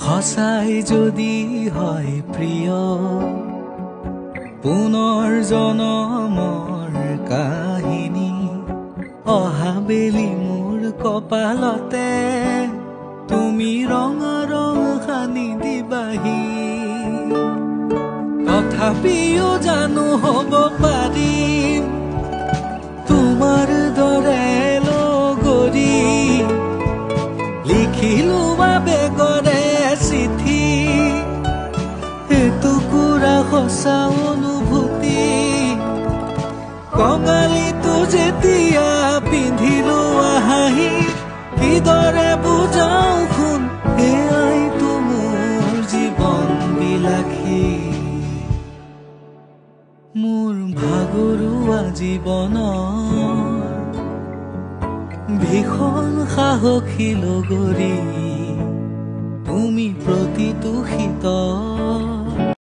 সঁচাই যদি হয় প্ৰিয় পুনৰ জনমৰ কাহিনী অহা বেলি মোৰ কপালতে তুমি ৰঙা ৰং সানি দিবাহি তথাপিও জানো হ'ব পাৰিম তোমাৰ দৰে লগৰী লিখিলো বেগৰে চিঠি এটুকুৰা সঁচা অনুভূতি কঙালীটো যেতিয়া পিন্ধিলো আহি কিদৰে বুজাও শুন এয়াইতো মোৰ জীৱন বিলাসী মোৰ ভাগৰুৱা জীৱনৰ ভীষণ সাহসী লগৰী তুমি প্ৰতিটো শীতল